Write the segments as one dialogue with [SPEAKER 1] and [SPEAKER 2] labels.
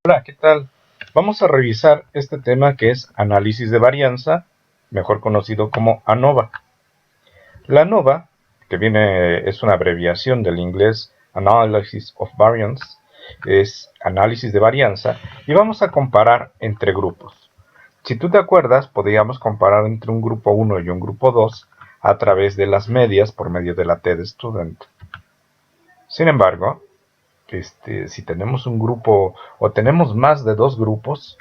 [SPEAKER 1] Hola, ¿qué tal? Vamos a revisar este tema que es análisis de varianza, mejor conocido como ANOVA. La ANOVA, es una abreviación del inglés Analysis of Variance, es análisis de varianza, y vamos a comparar entre grupos. Si tú te acuerdas, podríamos comparar entre un grupo 1 y un grupo 2 a través de las medias por medio de la T de student. Sin embargo, si tenemos un grupo o tenemos más de dos grupos,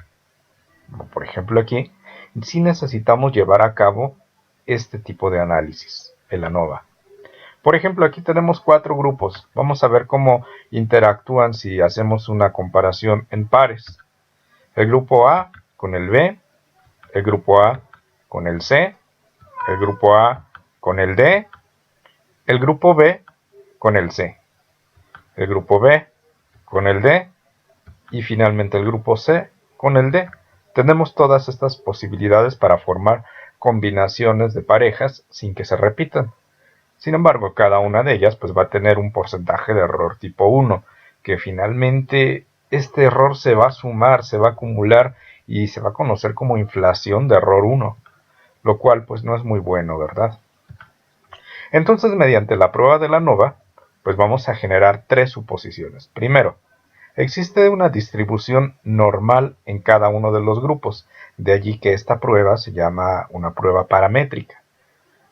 [SPEAKER 1] como por ejemplo aquí, sí necesitamos llevar a cabo este tipo de análisis, el ANOVA. Por ejemplo, aquí tenemos cuatro grupos. Vamos a ver cómo interactúan si hacemos una comparación en pares. El grupo A con el B, el grupo A con el C, el grupo A con el D, el grupo B con el C, el grupo B con el D y finalmente el grupo C con el D. Tenemos todas estas posibilidades para formar combinaciones de parejas sin que se repitan. Sin embargo, cada una de ellas va a tener un porcentaje de error tipo 1, que finalmente este error se va a sumar, se va a acumular y se va a conocer como inflación de error 1, lo cual no es muy bueno, ¿verdad? Entonces, mediante la prueba de la ANOVA, vamos a generar tres suposiciones. Primero, existe una distribución normal en cada uno de los grupos, de allí que esta prueba se llama una prueba paramétrica.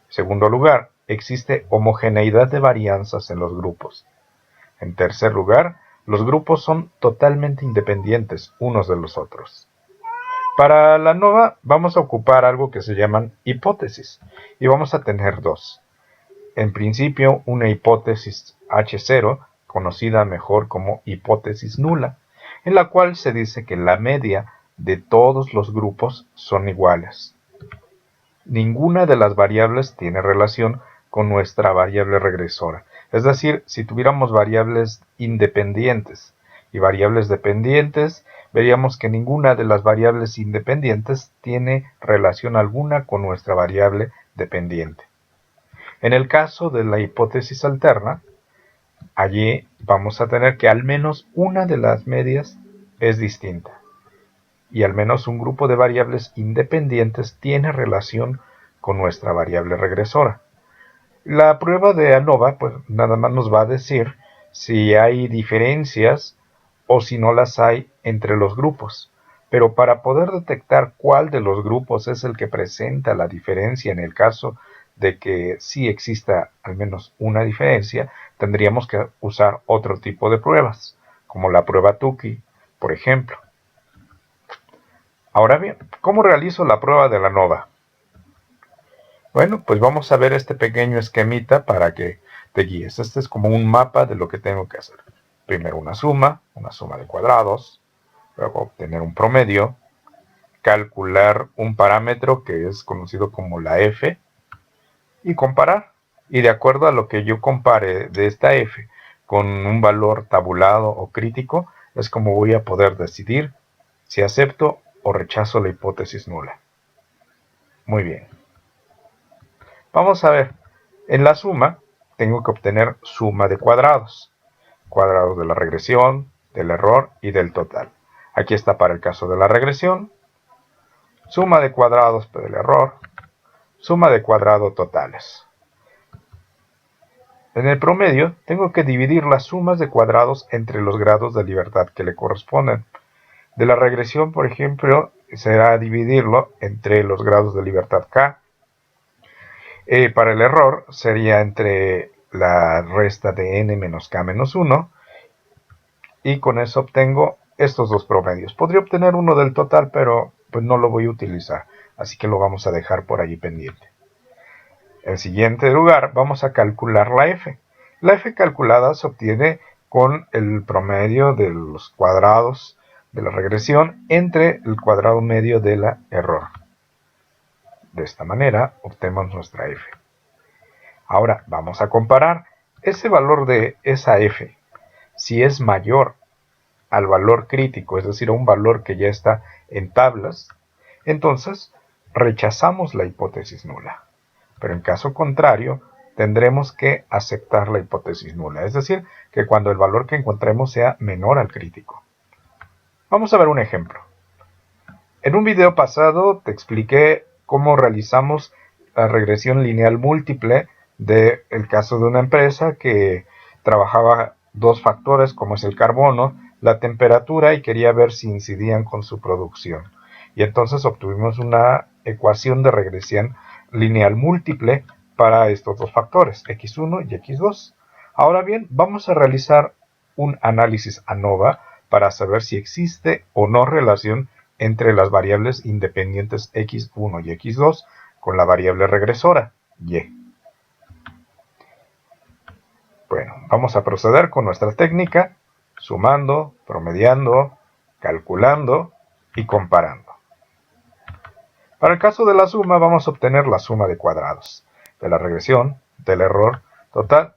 [SPEAKER 1] En segundo lugar, existe homogeneidad de varianzas en los grupos. En tercer lugar, los grupos son totalmente independientes unos de los otros. Para la ANOVA vamos a ocupar algo que se llaman hipótesis, y vamos a tener dos. En principio, una hipótesis H0, conocida mejor como hipótesis nula, en la cual se dice que la media de todos los grupos son iguales. Ninguna de las variables tiene relación con nuestra variable regresora. Es decir, si tuviéramos variables independientes y variables dependientes, veríamos que ninguna de las variables independientes tiene relación alguna con nuestra variable dependiente. En el caso de la hipótesis alterna, allí vamos a tener que al menos una de las medias es distinta y al menos un grupo de variables independientes tiene relación con nuestra variable regresora. La prueba de ANOVA nada más nos va a decir si hay diferencias o si no las hay entre los grupos. Pero para poder detectar cuál de los grupos es el que presenta la diferencia en el caso de que sí exista al menos una diferencia, tendríamos que usar otro tipo de pruebas, como la prueba Tukey, por ejemplo. Ahora bien, ¿cómo realizo la prueba de la ANOVA? Bueno, vamos a ver este pequeño esquemita para que te guíes. Este es como un mapa de lo que tengo que hacer. Primero una suma de cuadrados, luego obtener un promedio, calcular un parámetro que es conocido como la f y comparar. Y de acuerdo a lo que yo compare de esta f con un valor tabulado o crítico, es como voy a poder decidir si acepto o rechazo la hipótesis nula. Muy bien. Vamos a ver. En la suma, tengo que obtener suma de cuadrados. Cuadrados de la regresión, del error y del total. Aquí está para el caso de la regresión. Suma de cuadrados del error. Suma de cuadrados totales. En el promedio, tengo que dividir las sumas de cuadrados entre los grados de libertad que le corresponden. De la regresión, por ejemplo, será dividirlo entre los grados de libertad K. Para el error sería entre la resta de n menos k menos 1 y con eso obtengo estos dos promedios. Podría obtener uno del total, pero no lo voy a utilizar, así que lo vamos a dejar por allí pendiente. En siguiente lugar, vamos a calcular la f. La f calculada se obtiene con el promedio de los cuadrados de la regresión entre el cuadrado medio de la error. De esta manera obtenemos nuestra f. Ahora vamos a comparar ese valor de esa f. Si es mayor al valor crítico, es decir, a un valor que ya está en tablas, entonces rechazamos la hipótesis nula. Pero en caso contrario, tendremos que aceptar la hipótesis nula, es decir, que cuando el valor que encontremos sea menor al crítico. Vamos a ver un ejemplo. En un video pasado te expliqué cómo realizamos la regresión lineal múltiple del caso de una empresa que trabajaba dos factores como es el carbono, la temperatura y quería ver si incidían con su producción. Y entonces obtuvimos una ecuación de regresión lineal múltiple para estos dos factores, x1 y x2. Ahora bien, vamos a realizar un análisis ANOVA para saber si existe o no relación entre las variables independientes x1 y x2 con la variable regresora y. Bueno, vamos a proceder con nuestra técnica, sumando, promediando, calculando y comparando. Para el caso de la suma, vamos a obtener la suma de cuadrados, de la regresión, del error total.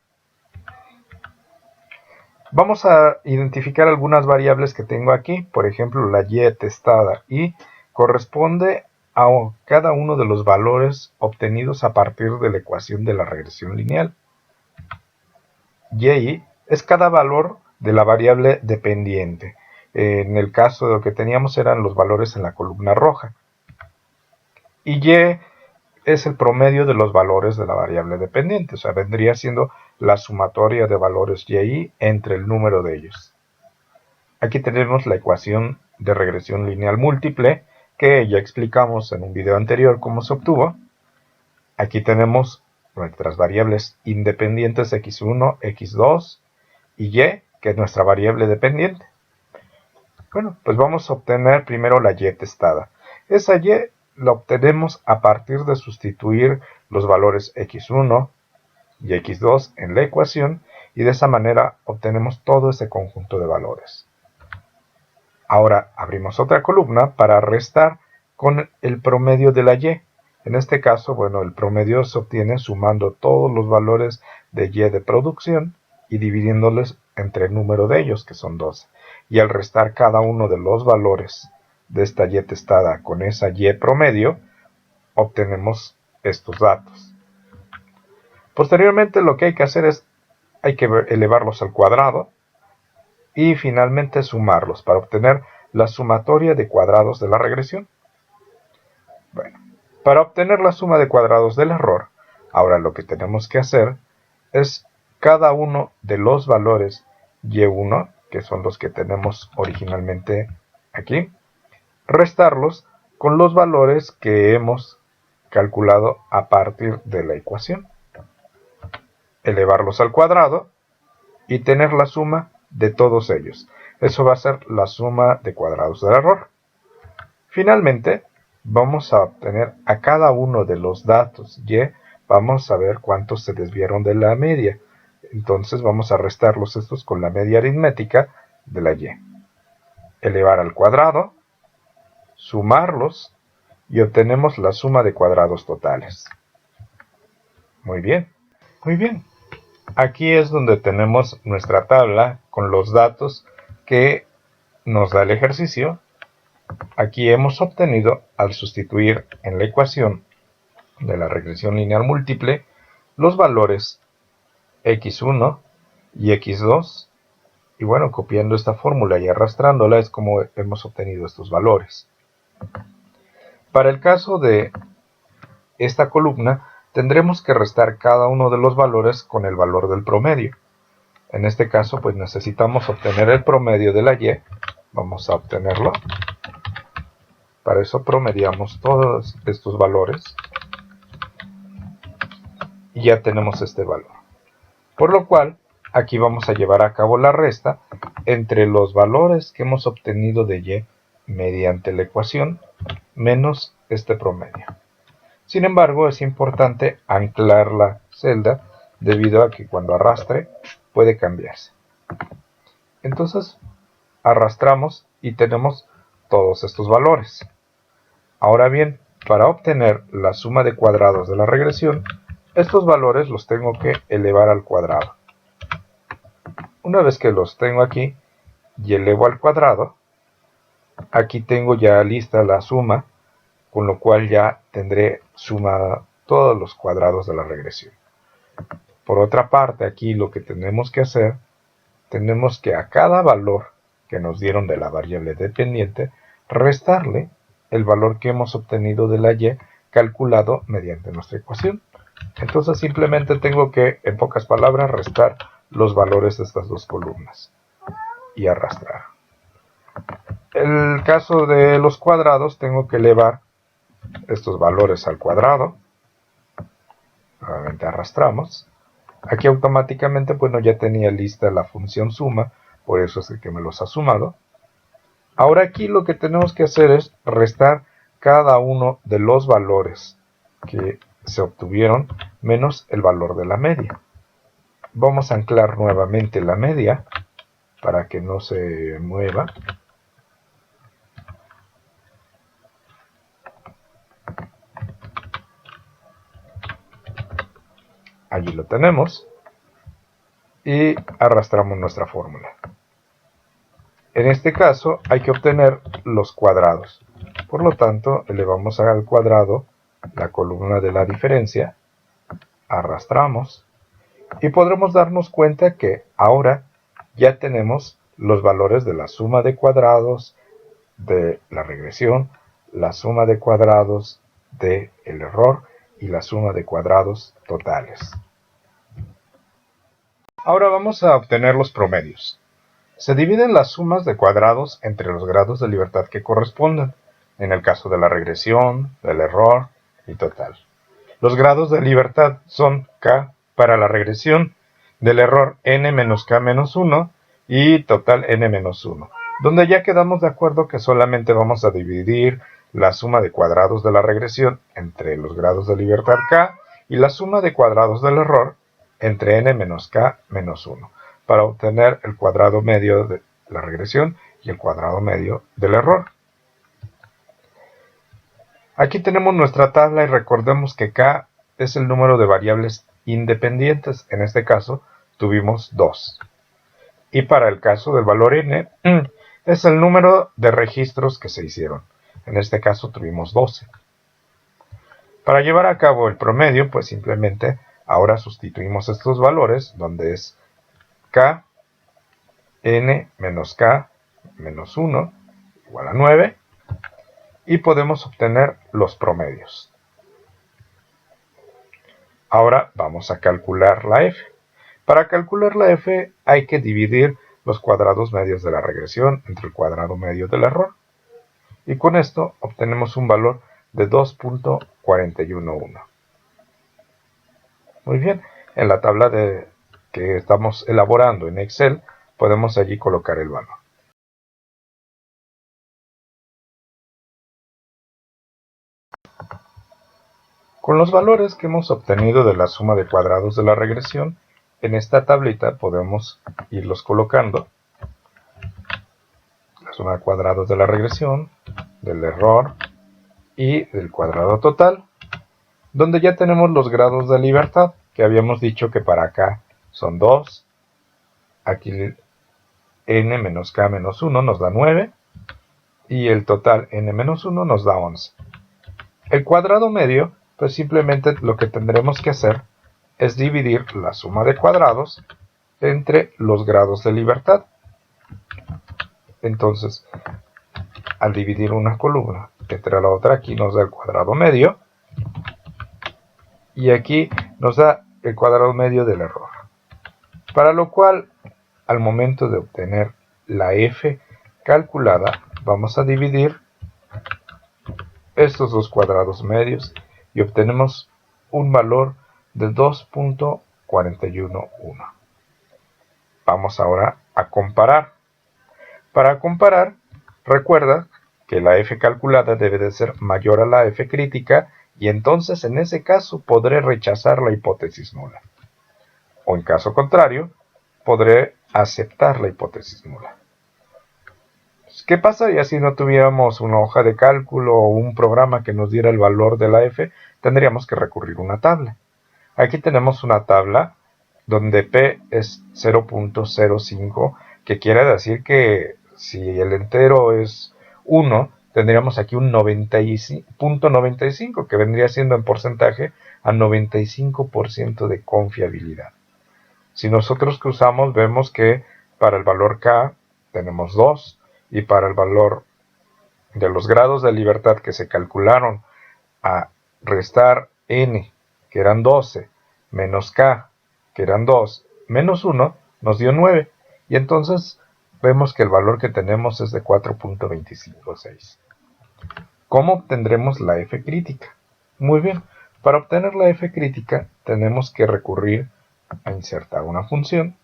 [SPEAKER 1] Vamos a identificar algunas variables que tengo aquí, por ejemplo la y testada y corresponde a cada uno de los valores obtenidos a partir de la ecuación de la regresión lineal. Y es cada valor de la variable dependiente. En el caso de lo que teníamos eran los valores en la columna roja. Y y es el promedio de los valores de la variable dependiente, o sea, vendría siendo la sumatoria de valores y entre el número de ellos. Aquí tenemos la ecuación de regresión lineal múltiple, que ya explicamos en un video anterior cómo se obtuvo. Aquí tenemos nuestras variables independientes x1, x2 y y, que es nuestra variable dependiente. Bueno, pues vamos a obtener primero la y testada. Esa y la obtenemos a partir de sustituir los valores x1 y x2 en la ecuación y de esa manera obtenemos todo ese conjunto de valores. Ahora abrimos otra columna para restar con el promedio de la y. En este caso, bueno, el promedio se obtiene sumando todos los valores de y de producción y dividiéndoles entre el número de ellos, que son 12. Y al restar cada uno de los valores de esta y testada con esa y promedio, obtenemos estos datos. Posteriormente lo que hay que hacer es, hay que elevarlos al cuadrado y finalmente sumarlos para obtener la sumatoria de cuadrados de la regresión. Bueno, para obtener la suma de cuadrados del error, ahora lo que tenemos que hacer es cada uno de los valores y1, que son los que tenemos originalmente aquí, restarlos con los valores que hemos calculado a partir de la ecuación, elevarlos al cuadrado y tener la suma de todos ellos. Eso va a ser la suma de cuadrados del error. Finalmente, vamos a obtener a cada uno de los datos y, vamos a ver cuántos se desviaron de la media. Entonces vamos a restarlos estos con la media aritmética de la y. Elevar al cuadrado, sumarlos y obtenemos la suma de cuadrados totales. Muy bien, muy bien. Aquí es donde tenemos nuestra tabla con los datos que nos da el ejercicio. Aquí hemos obtenido, al sustituir en la ecuación de la regresión lineal múltiple, los valores x1 y x2. Y bueno, copiando esta fórmula y arrastrándola es como hemos obtenido estos valores. Para el caso de esta columna, tendremos que restar cada uno de los valores con el valor del promedio. En este caso, pues necesitamos obtener el promedio de la y. Vamos a obtenerlo. Para eso promediamos todos estos valores. Y ya tenemos este valor. Por lo cual, aquí vamos a llevar a cabo la resta entre los valores que hemos obtenido de y mediante la ecuación menos este promedio. Sin embargo, es importante anclar la celda debido a que cuando arrastre puede cambiarse. Entonces, arrastramos y tenemos todos estos valores. Ahora bien, para obtener la suma de cuadrados de la regresión, estos valores los tengo que elevar al cuadrado. Una vez que los tengo aquí y elevo al cuadrado, aquí tengo ya lista la suma, con lo cual ya tendré sumada todos los cuadrados de la regresión. Por otra parte, aquí lo que tenemos que hacer, tenemos que a cada valor que nos dieron de la variable dependiente, restarle el valor que hemos obtenido de la y calculado mediante nuestra ecuación. Entonces simplemente tengo que, en pocas palabras, restar los valores de estas dos columnas y arrastrar. En el caso de los cuadrados, tengo que elevar estos valores al cuadrado. Nuevamente arrastramos. Aquí automáticamente, bueno, ya tenía lista la función suma, por eso es el que me los ha sumado. Ahora aquí lo que tenemos que hacer es restar cada uno de los valores que se obtuvieron menos el valor de la media. Vamos a anclar nuevamente la media para que no se mueva. Allí lo tenemos y arrastramos nuestra fórmula. En este caso hay que obtener los cuadrados. Por lo tanto, elevamos al cuadrado la columna de la diferencia, arrastramos y podremos darnos cuenta que ahora ya tenemos los valores de la suma de cuadrados de la regresión, la suma de cuadrados del error y la suma de cuadrados totales. Ahora vamos a obtener los promedios. Se dividen las sumas de cuadrados entre los grados de libertad que correspondan, en el caso de la regresión, del error y total. Los grados de libertad son k para la regresión, del error n menos k menos 1 y total n menos 1, donde ya quedamos de acuerdo que solamente vamos a dividir la suma de cuadrados de la regresión entre los grados de libertad k y la suma de cuadrados del error entre n menos k menos 1, para obtener el cuadrado medio de la regresión y el cuadrado medio del error. Aquí tenemos nuestra tabla y recordemos que k es el número de variables independientes. En este caso tuvimos 2. Y para el caso del valor n es el número de registros que se hicieron. En este caso tuvimos 12. Para llevar a cabo el promedio, pues simplemente ahora sustituimos estos valores, donde es k, n menos k menos 1 igual a 9, y podemos obtener los promedios. Ahora vamos a calcular la f. Para calcular la f hay que dividir los cuadrados medios de la regresión entre el cuadrado medio del error. Y con esto obtenemos un valor de 2.411. Muy bien, en la tabla que estamos elaborando en Excel, podemos allí colocar el valor. Con los valores que hemos obtenido de la suma de cuadrados de la regresión, en esta tablita podemos irlos colocando. La suma de cuadrados de la regresión, del error y del cuadrado total, donde ya tenemos los grados de libertad, que habíamos dicho que para acá son 2, aquí n menos k menos 1 nos da 9, y el total n menos 1 nos da 11. El cuadrado medio, pues simplemente lo que tendremos que hacer es dividir la suma de cuadrados entre los grados de libertad. Entonces, al dividir una columna entre la otra, aquí nos da el cuadrado medio, y aquí nos da el cuadrado medio del error. Para lo cual, al momento de obtener la f calculada, vamos a dividir estos dos cuadrados medios y obtenemos un valor de 2.411. Vamos ahora a comparar. Para comparar, recuerda que la f calculada debe de ser mayor a la f crítica, y entonces en ese caso podré rechazar la hipótesis nula. O en caso contrario, podré aceptar la hipótesis nula. ¿Qué pasaría si no tuviéramos una hoja de cálculo o un programa que nos diera el valor de la f? Tendríamos que recurrir a una tabla. Aquí tenemos una tabla donde p es 0.05, que quiere decir que si el entero es 1, tendríamos aquí un 90.95, que vendría siendo en porcentaje a 95% de confiabilidad. Si nosotros cruzamos, vemos que para el valor k tenemos 2, y para el valor de los grados de libertad que se calcularon a restar n, que eran 12, menos k, que eran 2, menos 1, nos dio 9, y entonces vemos que el valor que tenemos es de 4.256. ¿Cómo obtendremos la f crítica? Muy bien, para obtener la f crítica tenemos que recurrir a insertar una función,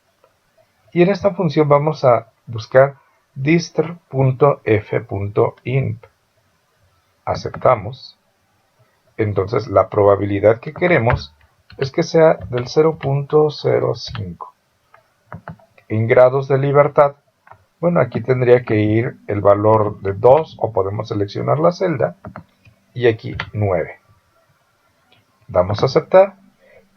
[SPEAKER 1] y en esta función vamos a buscar dist.f.imp. Aceptamos. Entonces la probabilidad que queremos es que sea del 0.05. En grados de libertad, bueno, aquí tendría que ir el valor de 2, o podemos seleccionar la celda, y aquí 9. Damos a aceptar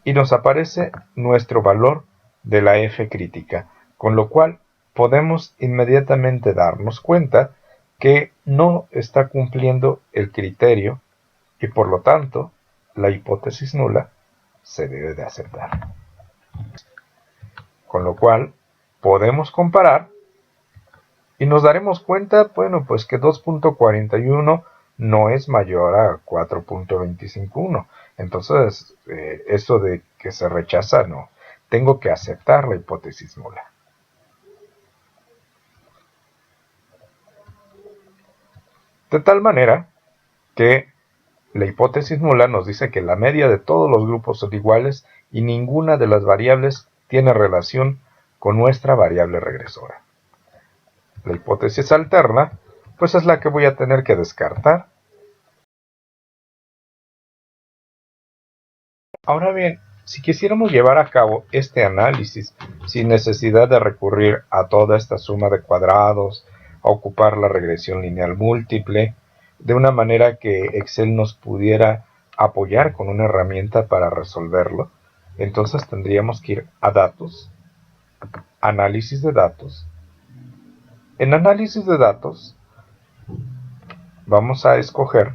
[SPEAKER 1] y nos aparece nuestro valor de la f crítica, con lo cual podemos inmediatamente darnos cuenta que no está cumpliendo el criterio y por lo tanto la hipótesis nula se debe de aceptar. Con lo cual podemos comparar y nos daremos cuenta, bueno, pues que 2.41 no es mayor a 4.251. Entonces, eso de que se rechaza, no. Tengo que aceptar la hipótesis nula. De tal manera que la hipótesis nula nos dice que la media de todos los grupos son iguales y ninguna de las variables tiene relación con nuestra variable regresora. La hipótesis alterna, pues es la que voy a tener que descartar. Ahora bien, si quisiéramos llevar a cabo este análisis sin necesidad de recurrir a toda esta suma de cuadrados, a ocupar la regresión lineal múltiple, de una manera que Excel nos pudiera apoyar con una herramienta para resolverlo, entonces tendríamos que ir a Datos, Análisis de datos. En Análisis de datos vamos a escoger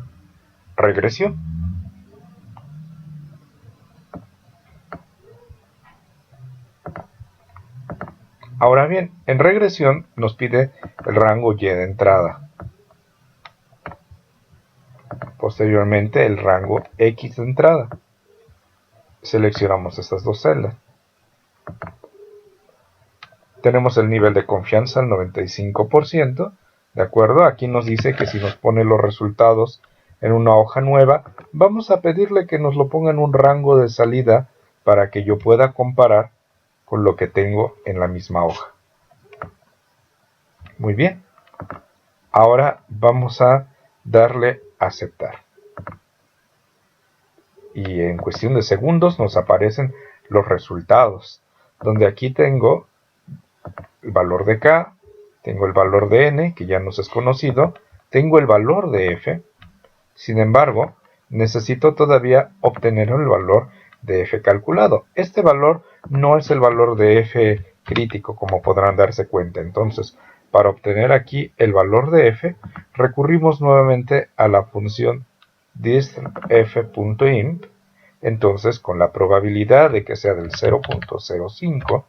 [SPEAKER 1] Regresión. Ahora bien, en regresión nos pide el rango Y de entrada. Posteriormente el rango X de entrada. Seleccionamos estas dos celdas. Tenemos el nivel de confianza al 95%. ¿De acuerdo? Aquí nos dice que si nos pone los resultados en una hoja nueva, vamos a pedirle que nos lo ponga en un rango de salida para que yo pueda comparar con lo que tengo en la misma hoja. Muy bien. Ahora vamos a darle a aceptar. Y en cuestión de segundos nos aparecen los resultados, donde aquí tengo el valor de K, tengo el valor de N, que ya nos es conocido, tengo el valor de F. Sin embargo, necesito todavía obtener el valor de F calculado. Este valor no es el valor de F crítico, como podrán darse cuenta. Entonces, para obtener aquí el valor de F, recurrimos nuevamente a la función dist.f.imp. Entonces, con la probabilidad de que sea del 0.05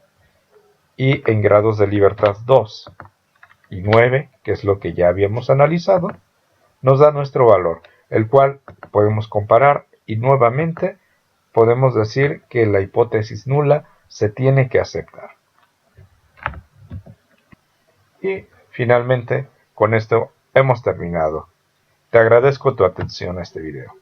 [SPEAKER 1] y en grados de libertad 2 y 9, que es lo que ya habíamos analizado, nos da nuestro valor, el cual podemos comparar y nuevamente podemos decir que la hipótesis nula se tiene que aceptar. Y finalmente, con esto hemos terminado. Te agradezco tu atención a este video.